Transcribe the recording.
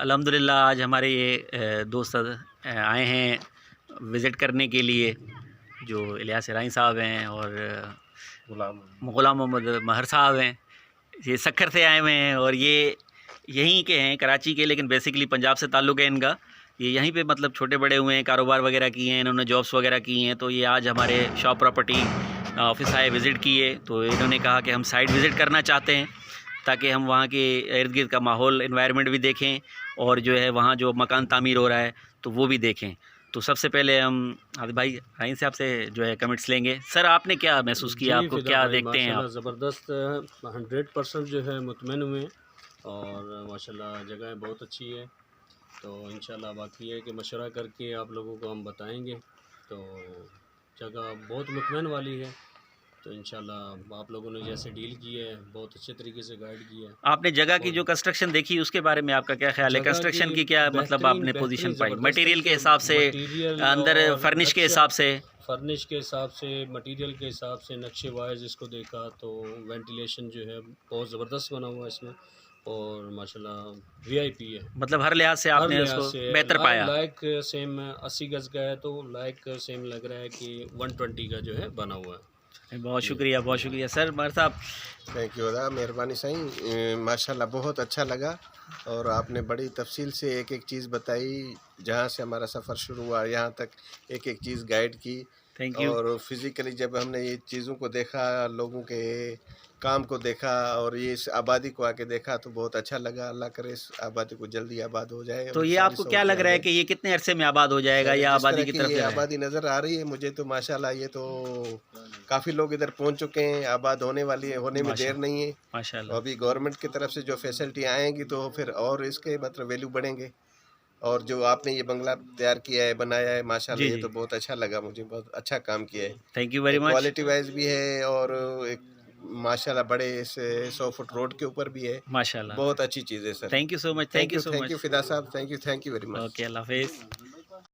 अल्हम्दुलिल्लाह आज हमारे ये दोस्त आए हैं विज़िट करने के लिए, जो इलियास राई साहब हैं और ग़ुलाम मोहम्मद महर साहब हैं। ये सक्खर से आए हुए हैं और ये यहीं के हैं, कराची के, लेकिन बेसिकली पंजाब से ताल्लुक़ है इनका। ये यहीं पे मतलब छोटे बड़े हुए हैं, कारोबार वगैरह किए हैं, इन्होंने जॉब्स वगैरह की हैं। तो ये आज हमारे शॉप प्रॉपर्टी ऑफिस आए, विज़िट किए। तो इन्होंने कहा कि हम साइट विज़िट करना चाहते हैं ताकि हम वहाँ के इर्द गिर्द का माहौल, एनवायरनमेंट भी देखें और जो है वहाँ जो मकान तामीर हो रहा है तो वो भी देखें। तो सबसे पहले हम हाफिज़ भाई राइन साहब से जो है कमेंट्स लेंगे। सर, आपने क्या महसूस किया, आपको क्या देखते हैं आप? ज़बरदस्त 100% जो है मुतमईन हुए और माशाल्लाह जगह बहुत अच्छी है। तो इंशाल्लाह बाकी है कि मशवरा करके आप लोगों को हम बताएंगे। तो जगह बहुत मुतमईन वाली है। तो इंशाल्लाह आप लोगों ने जैसे डील की है बहुत अच्छे तरीके से गाइड किया है। आपने जगह की जो कंस्ट्रक्शन देखी उसके बारे में आपका क्या ख्याल है? कंस्ट्रक्शन की क्या मतलब आपने पोजीशन पाई, मटेरियल के हिसाब से, अंदर फर्निश के हिसाब से? फर्निश के हिसाब से, मटेरियल के हिसाब से, नक्शे वाइज इसको देखा तो वेंटिलेशन जो है बहुत ज़बरदस्त बना हुआ है इसमें और माशाल्लाह वीआईपी है। मतलब हर लिहाज से आपने उसको बेहतर पाया। लाइक सेम 80 गज का है तो लाइक सेम लग रहा है कि 120 का जो है बना हुआ है। बहुत शुक्रिया, बहुत शुक्रिया सर। महर साहब, थैंक यू अदा, मेहरबानी सही। माशाल्लाह बहुत अच्छा लगा और आपने बड़ी तफसील से एक एक चीज़ बताई, जहाँ से हमारा सफ़र शुरू हुआ यहाँ तक एक एक चीज़ गाइड की। Thank you. और फिज़िकली जब हमने ये चीज़ों को देखा, लोगों के काम को देखा और ये इस आबादी को आके देखा तो बहुत अच्छा लगा। अल्लाह करे इस आबादी को जल्दी आबाद हो जाए। तो ये आपको क्या लग रहा है कि ये कितने अरसे में आबाद हो जाएगा या आबादी की तरफ ये आबादी नज़र आ रही है मुझे तो माशाल्लाह। ये तो काफ़ी लोग इधर पहुंच चुके हैं, आबाद होने वाली है, होने में देर नहीं है माशाल्लाह। अभी गवर्नमेंट की तरफ से जो फैसिलिटी आएंगी तो फिर और इसके मतलब वैल्यू बढ़ेंगे। और जो आपने ये बंगला तैयार किया है, बनाया है, माशाल्लाह ये तो बहुत अच्छा लगा मुझे, बहुत अच्छा काम किया है। Thank you very much. Quality wise भी है और एक माशाल्लाह बड़े से 100 फुट रोड के ऊपर भी है माशाल्लाह। बहुत अच्छी चीज़ है sir. Thank you so much, thank you so much. Thank you Fida sahab, thank you very much. Okay, अल्लाह हाफिज़।